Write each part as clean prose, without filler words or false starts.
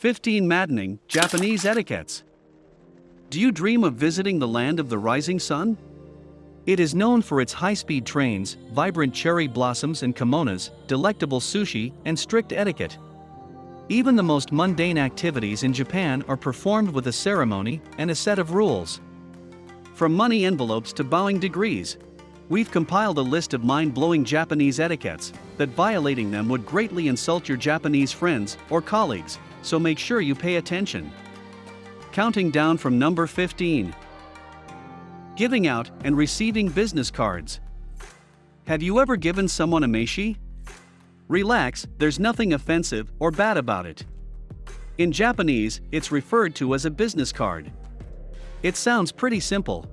15 Maddening Japanese Etiquettes. Do you dream of visiting the land of the rising sun? It is known for its high-speed trains, vibrant cherry blossoms and kimonos, delectable sushi, and strict etiquette. Even the most mundane activities in Japan are performed with a ceremony and a set of rules. From money envelopes to bowing degrees, we've compiled a list of mind-blowing Japanese etiquettes that violating them would greatly insult your Japanese friends or colleagues, so make sure you pay attention. Counting down from number 15. Giving out and receiving business cards. Have you ever given someone a meishi? Relax, there's nothing offensive or bad about it. In Japanese, it's referred to as a business card. It sounds pretty simple.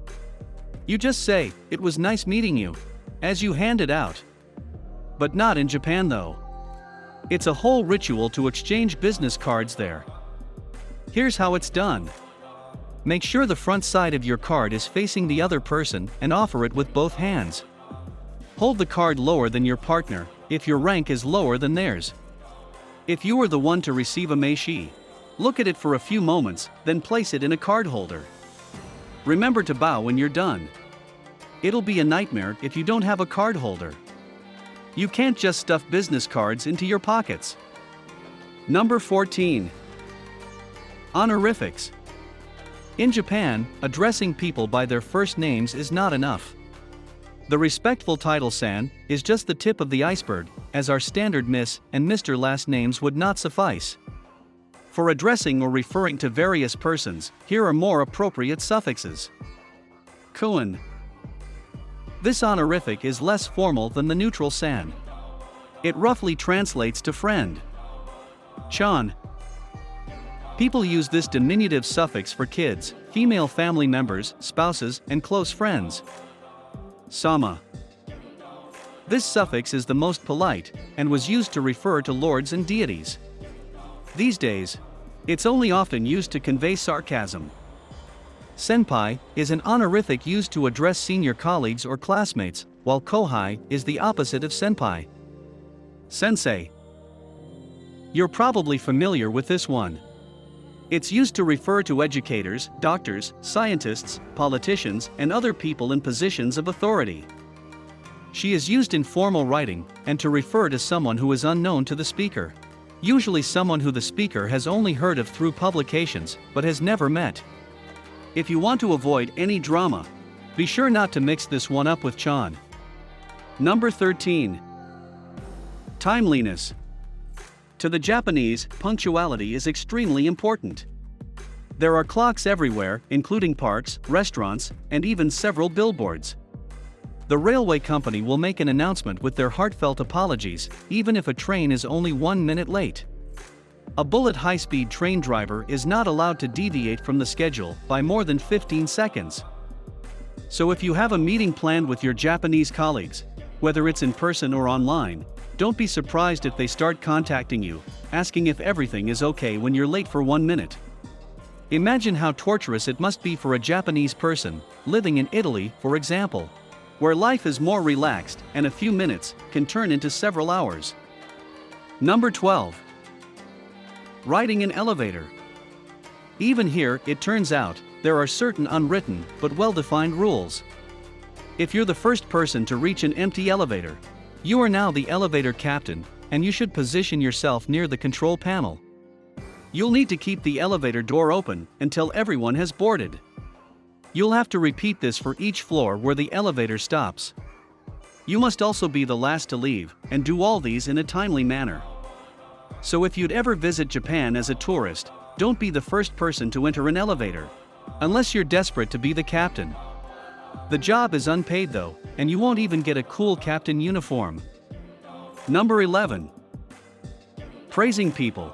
You just say, "It was nice meeting you," as you hand it out. But not in Japan though. It's a whole ritual to exchange business cards there. Here's how it's done. Make sure the front side of your card is facing the other person and offer it with both hands. Hold the card lower than your partner if your rank is lower than theirs. If you are the one to receive a meishi, look at it for a few moments, then place it in a card holder. Remember to bow when you're done. It'll be a nightmare if you don't have a card holder. You can't just stuff business cards into your pockets. Number 14. Honorifics. In Japan, addressing people by their first names is not enough. The respectful title "san" is just the tip of the iceberg, as our standard Miss and Mr. last names would not suffice. For addressing or referring to various persons, here are more appropriate suffixes. Kun. This honorific is less formal than the neutral "san." It roughly translates to friend. Chan. People use this diminutive suffix for kids, female family members, spouses, and close friends. Sama. This suffix is the most polite, and was used to refer to lords and deities. These days, it's only often used to convey sarcasm. Senpai is an honorific used to address senior colleagues or classmates, while kohai is the opposite of senpai. Sensei. You're probably familiar with this one. It's used to refer to educators, doctors, scientists, politicians, and other people in positions of authority. She is used in formal writing, and to refer to someone who is unknown to the speaker. Usually someone who the speaker has only heard of through publications, but has never met. If you want to avoid any drama, be sure not to mix this one up with Chan. Number 13. Timeliness. To the Japanese, punctuality is extremely important. There are clocks everywhere, including parks, restaurants, and even several billboards. The railway company will make an announcement with their heartfelt apologies, even if a train is only 1 minute late. A bullet high-speed train driver is not allowed to deviate from the schedule by more than 15 seconds. So if you have a meeting planned with your Japanese colleagues, whether it's in person or online, don't be surprised if they start contacting you, asking if everything is okay when you're late for 1 minute. Imagine how torturous it must be for a Japanese person, living in Italy, for example, where life is more relaxed and a few minutes can turn into several hours. Number 12. Riding an elevator. Even here, it turns out, there are certain unwritten but well-defined rules. If you're the first person to reach an empty elevator, you are now the elevator captain, and you should position yourself near the control panel. You'll need to keep the elevator door open until everyone has boarded. You'll have to repeat this for each floor where the elevator stops. You must also be the last to leave, and do all these in a timely manner. So if you'd ever visit Japan as a tourist, don't be the first person to enter an elevator, unless you're desperate to be the captain. The job is unpaid though, and you won't even get a cool captain uniform. Number 11. Praising people.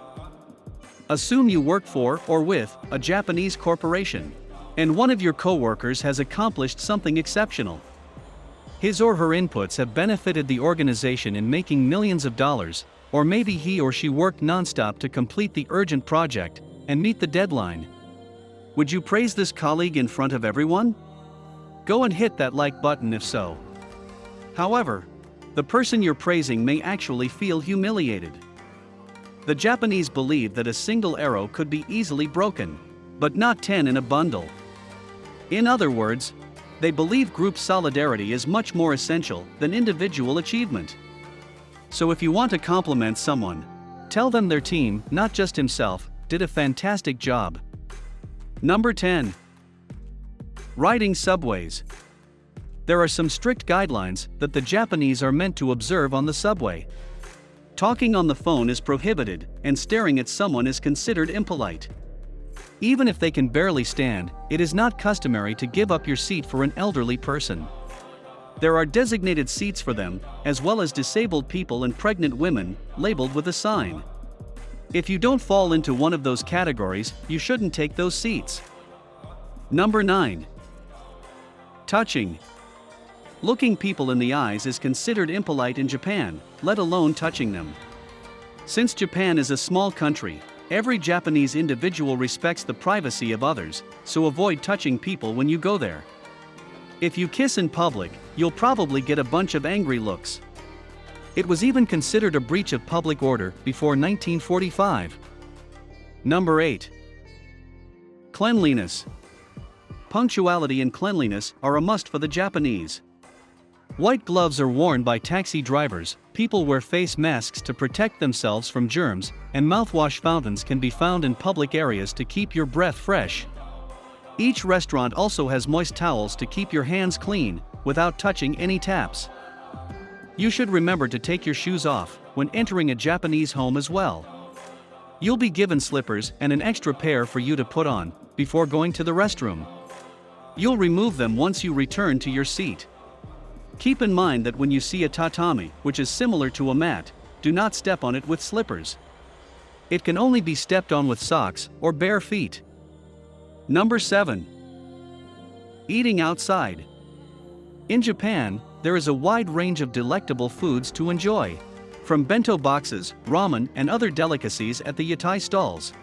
Assume you work for or with a Japanese corporation, and one of your co-workers has accomplished something exceptional. His or her inputs have benefited the organization in making millions of dollars, or maybe he or she worked non-stop to complete the urgent project and meet the deadline. Would you praise this colleague in front of everyone? Go and hit that like button if so. However, the person you're praising may actually feel humiliated. The Japanese believe that a single arrow could be easily broken, but not 10 in a bundle. In other words, they believe group solidarity is much more essential than individual achievement. So if you want to compliment someone, tell them their team, not just himself, did a fantastic job. Number 10. Riding subways. There are some strict guidelines that the Japanese are meant to observe on the subway. Talking on the phone is prohibited, and staring at someone is considered impolite. Even if they can barely stand, it is not customary to give up your seat for an elderly person. There are designated seats for them, as well as disabled people and pregnant women, labeled with a sign. If you don't fall into one of those categories, you shouldn't take those seats. Number 9. Touching. Looking people in the eyes is considered impolite in Japan, let alone touching them. Since Japan is a small country, every Japanese individual respects the privacy of others, so avoid touching people when you go there. If you kiss in public, you'll probably get a bunch of angry looks. It was even considered a breach of public order before 1945. Number 8. Cleanliness. Punctuality and cleanliness are a must for the Japanese. White gloves are worn by taxi drivers, people wear face masks to protect themselves from germs, and mouthwash fountains can be found in public areas to keep your breath fresh. Each restaurant also has moist towels to keep your hands clean, without touching any taps. You should remember to take your shoes off when entering a Japanese home as well. You'll be given slippers and an extra pair for you to put on before going to the restroom. You'll remove them once you return to your seat. Keep in mind that when you see a tatami, which is similar to a mat, do not step on it with slippers. It can only be stepped on with socks or bare feet. Number 7. Eating outside. In Japan, there is a wide range of delectable foods to enjoy, from bento boxes, ramen, and other delicacies at the yatai stalls.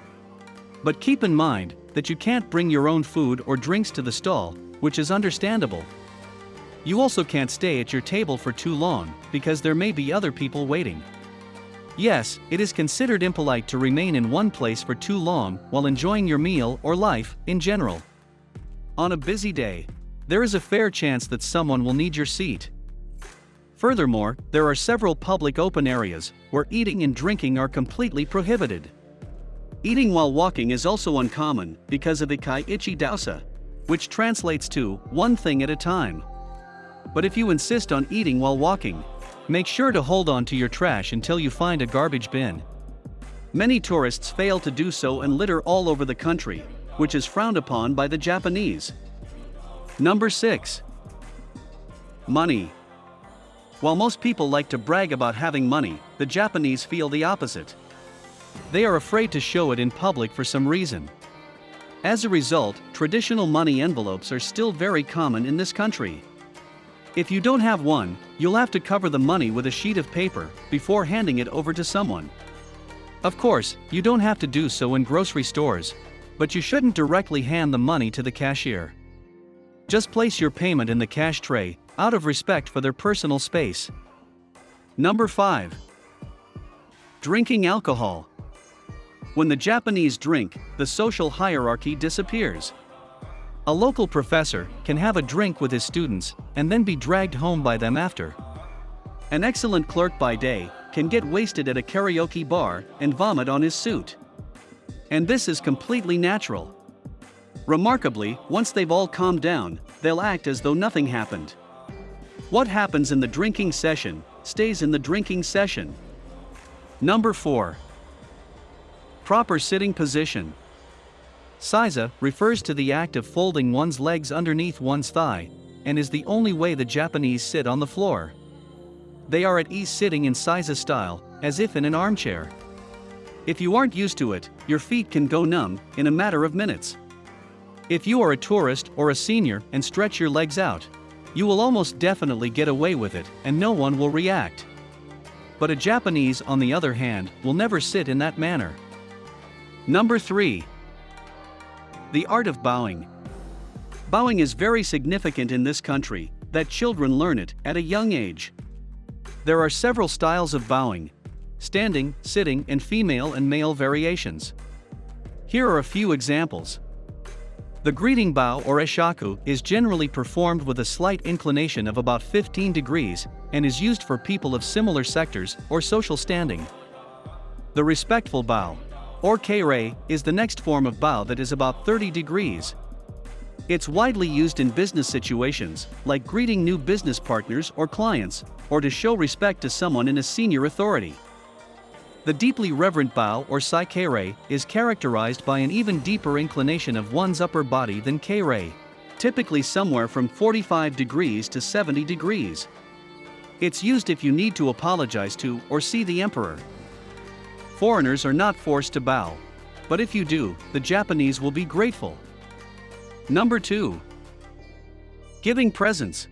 But keep in mind that you can't bring your own food or drinks to the stall, which is understandable. You also can't stay at your table for too long, because there may be other people waiting. Yes, it is considered impolite to remain in one place for too long while enjoying your meal or life in general. On a busy day, there is a fair chance that someone will need your seat. Furthermore, there are several public open areas where eating and drinking are completely prohibited. Eating while walking is also uncommon because of ikai ichi dausa, which translates to one thing at a time. But if you insist on eating while walking, make sure to hold on to your trash until you find a garbage bin. Many tourists fail to do so and litter all over the country, which is frowned upon by the Japanese. Number 6. Money. While most people like to brag about having money, the Japanese feel the opposite. They are afraid to show it in public for some reason. As a result, traditional money envelopes are still very common in this country. If you don't have one, you'll have to cover the money with a sheet of paper before handing it over to someone. Of course, you don't have to do so in grocery stores, but you shouldn't directly hand the money to the cashier. Just place your payment in the cash tray, out of respect for their personal space. Number 5. Drinking alcohol. When the Japanese drink, the social hierarchy disappears. A local professor can have a drink with his students and then be dragged home by them after. An excellent clerk by day can get wasted at a karaoke bar and vomit on his suit. And this is completely natural. Remarkably, once they've all calmed down, they'll act as though nothing happened. What happens in the drinking session stays in the drinking session. Number 4. Proper sitting position. Seiza refers to the act of folding one's legs underneath one's thigh, and is the only way the Japanese sit on the floor. They are at ease sitting in Seiza style, as if in an armchair. If you aren't used to it, your feet can go numb in a matter of minutes. If you are a tourist or a senior and stretch your legs out, you will almost definitely get away with it and no one will react. But a Japanese, on the other hand, will never sit in that manner. Number 3. The art of bowing. Bowing is very significant in this country, that children learn it at a young age. There are several styles of bowing. standing, sitting, and female and male variations. Here are a few examples. The greeting bow or eshaku is generally performed with a slight inclination of about 15 degrees and is used for people of similar sectors or social standing. The respectful bow, or kei, is the next form of bow that is about 30 degrees. It's widely used in business situations, like greeting new business partners or clients, or to show respect to someone in a senior authority. The deeply reverent bow or saikei is characterized by an even deeper inclination of one's upper body than kei, typically somewhere from 45 degrees to 70 degrees. It's used if you need to apologize to or see the emperor. Foreigners are not forced to bow, but if you do, the Japanese will be grateful. Number 2. Giving presents.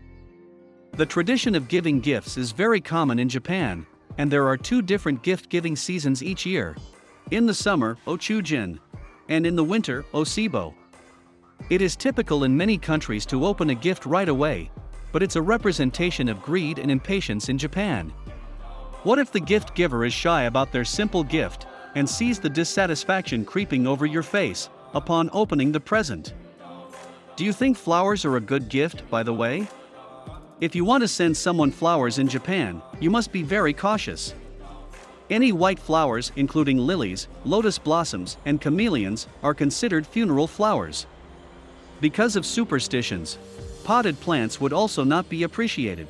The tradition of giving gifts is very common in Japan, and there are 2 different gift-giving seasons each year. In the summer, Ochujin, and in the winter, Osibo. It is typical in many countries to open a gift right away, but it's a representation of greed and impatience in Japan. What if the gift giver is shy about their simple gift, and sees the dissatisfaction creeping over your face upon opening the present? Do you think flowers are a good gift, by the way? If you want to send someone flowers in Japan, you must be very cautious. Any white flowers, including lilies, lotus blossoms, and chameleons, are considered funeral flowers. Because of superstitions, potted plants would also not be appreciated.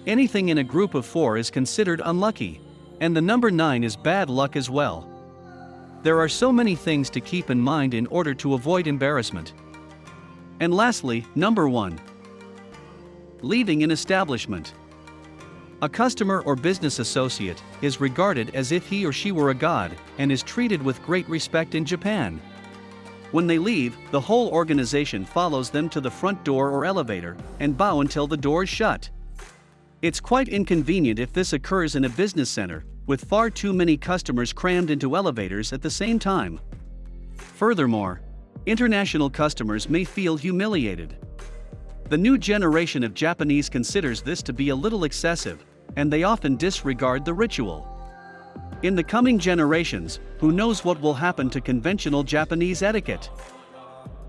Anything in a group of 4 is considered unlucky, and the number 9 is bad luck as well. There are so many things to keep in mind in order to avoid embarrassment. And lastly, number 1. Leaving an establishment. A customer or business associate is regarded as if he or she were a god and is treated with great respect in Japan. When they leave, the whole organization follows them to the front door or elevator and bow until the door is shut. It's quite inconvenient if this occurs in a business center, with far too many customers crammed into elevators at the same time. Furthermore, international customers may feel humiliated. The new generation of Japanese considers this to be a little excessive, and they often disregard the ritual. In the coming generations, who knows what will happen to conventional Japanese etiquette?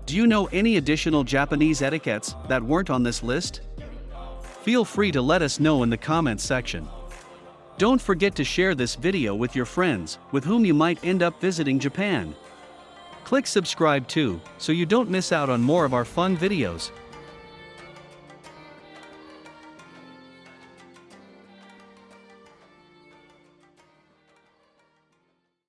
Do you know any additional Japanese etiquettes that weren't on this list? Feel free to let us know in the comments section. Don't forget to share this video with your friends, with whom you might end up visiting Japan. Click subscribe too, so you don't miss out on more of our fun videos.